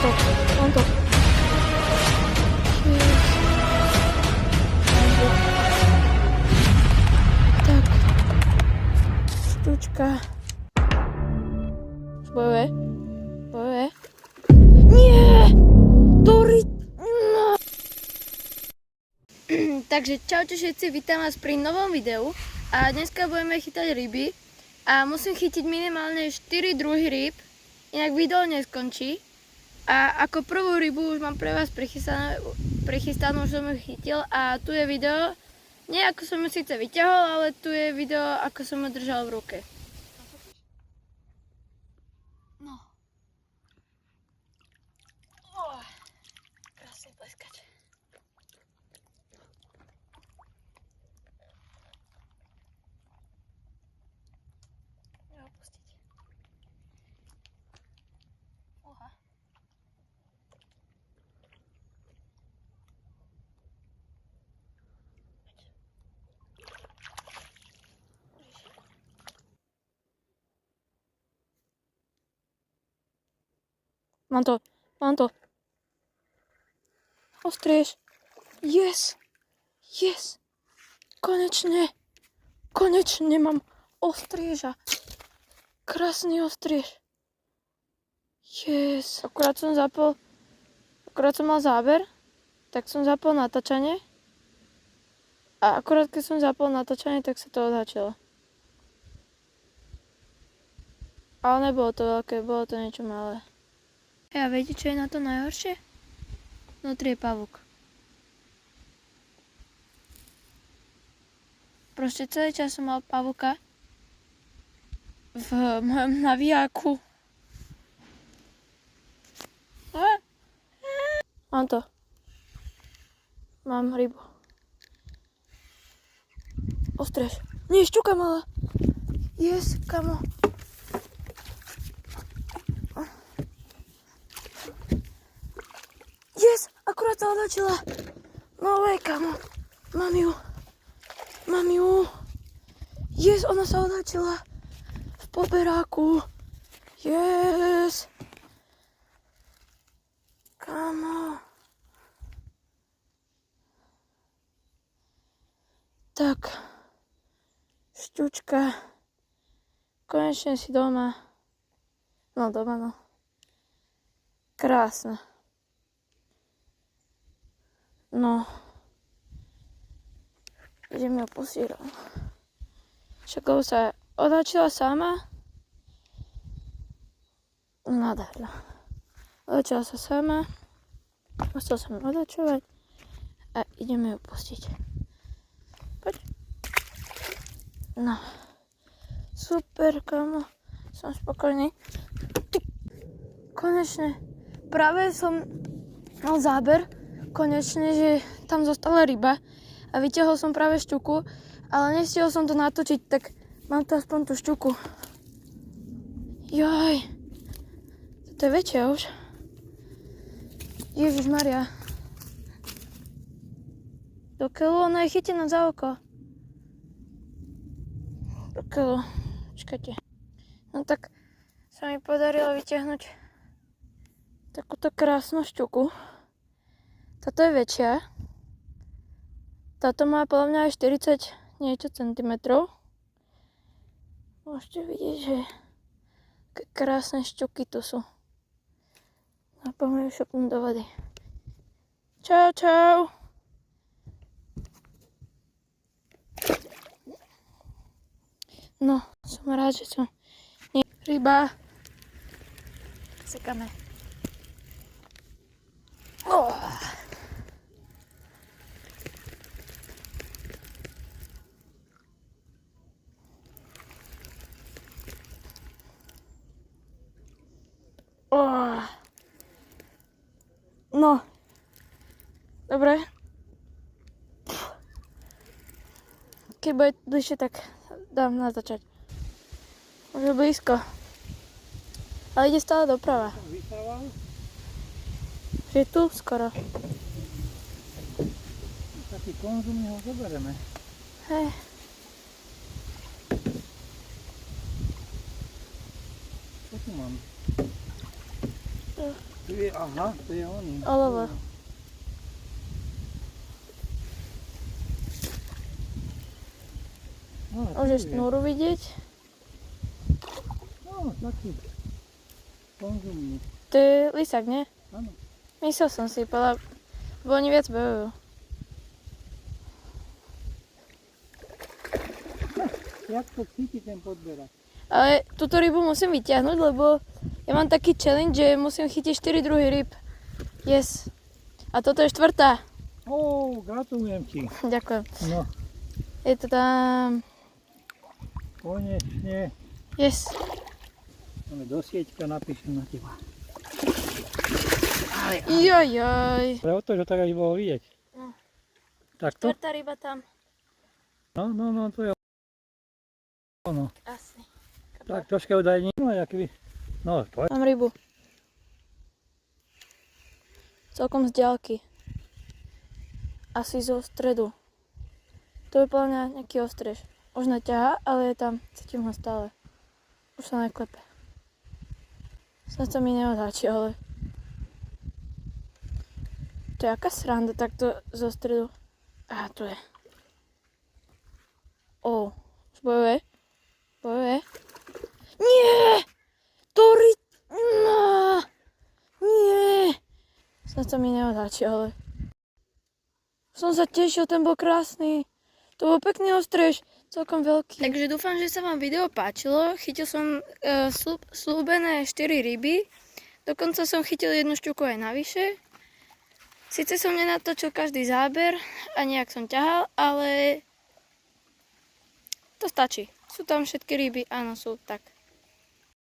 Mám to. Yes. Tak. Štučka. Bojuje. Nie! Dory... No. Takže čaute všetci, vítam vás pri novom videu. A dneska budeme chytať ryby. A musím chytiť minimálne 4 druhy rýb, inak video neskončí. A ako prvú rybu už mám pre vás prichystanú, už som ju chytil. A tu je video, nie ako som ju síce vyťahol, ale tu je video, ako som ju držal v ruke. No. Krásne pleskať. Opustiť. Oha. Mám to. Ostriež. Yes. Konečne mám ostrieža. Krásny ostriež. Yes. Akurát som mal záber, tak som zapol natáčanie. A akurát keď som zapol natáčanie, tak sa to odhačilo. Ale nebolo to veľké, bolo to niečo malé. A viete, čo je na to najhoršie? Vnútri je pavúk. Proste celý čas som mal pavúka v mojom navijáku. Mám to. Mám rybu. Ostriež. Nie, šťuka malá. Yes, kamo. Yes, akurát sa otočila. No way, kamo. Mám ju. Yes, ona sa otočila. V poberáku. Yes. Kamo. Tak. Šťučka. Konečne si doma. No. Krásna. No. Ideme ju posírať. Však sa otáčila sama. Nádherná. Otáčila sa sama. Musel som ju otáčovať. A ideme ju pustiť. Poď. No. Super, kamo. Som spokojný. Konečne. Práve som mal záber. Konečne, že tam zostala ryba. A vyťahol som práve šťuku. Ale nestihol som to natočiť, tak mám tu aspoň tú šťuku. Joj. Toto je väčšia už. Ježišmaria. Do keľu, ona je chytená za oko. Do keľu. Počkajte. No tak sa mi podarilo vyťahnuť takúto krásnu šťuku. Táto je väčšia. Táto má podľa mňa aj 40 niečo centimetrov. Môžete vidieť, že aké krásne šťuky tu sú. A poďme ju šupnúť do vody. Čau. No, som rád, že som... Ryba. Sekáme. No. Dobre. Keď bude bližšie, tak dám natáčať. Už je blízko. Ale ide stále doprava. Že je tu skoro. Taký konzum, ho zoberieme. Hej. Čo tu mám? Tu. Tu je, aha, to je oný. Olovo. No, Môžeš šnúru vidieť. No, taký konzumný. To je lisák, nie? Áno. Myslel som si, bo oni viac bojujú. Jak to cíti ten podberač? Ale túto rybu musím vyťahnuť, lebo ja mám taký challenge, že musím chytiť 4 druhy ryb. Yes. A toto je 4. Gratulujem ti. Ďakujem. No, Je to tam. konečne. Yes. Máme do sieťka, napíšem na teba. Jojoj. Ale o to, že tak aj bolo vidieť. No. Takto? 4. ryba tam. No, to je ono. Asi. Tak troška udaj nima, jak vy. No, to je. Mám rybu. Celkom z diaľky. Asi zo stredu. To je podľa mňa nejaký ostriež. Už neťahá, ale je tam. Cítim ho stále. Už sa neklepe. Snad sa mi neodáči, ale... To je aká sranda takto zo stredu. Aha, tu je. Už bojuje. Bojuje. Nie! No! Nie! Snad sa mi neodáči, ale... Som sa tešil, ten bol krásny. To bol pekný ostriež, celkom veľký. Takže dúfam, že sa vám video páčilo. Chytil som slúbené 4 ryby. Dokonca som chytil jednu šťuku aj navyše. Sice som nenatočil každý záber a nejak som ťahal, ale to stačí. Sú tam všetky ryby, áno, sú tak.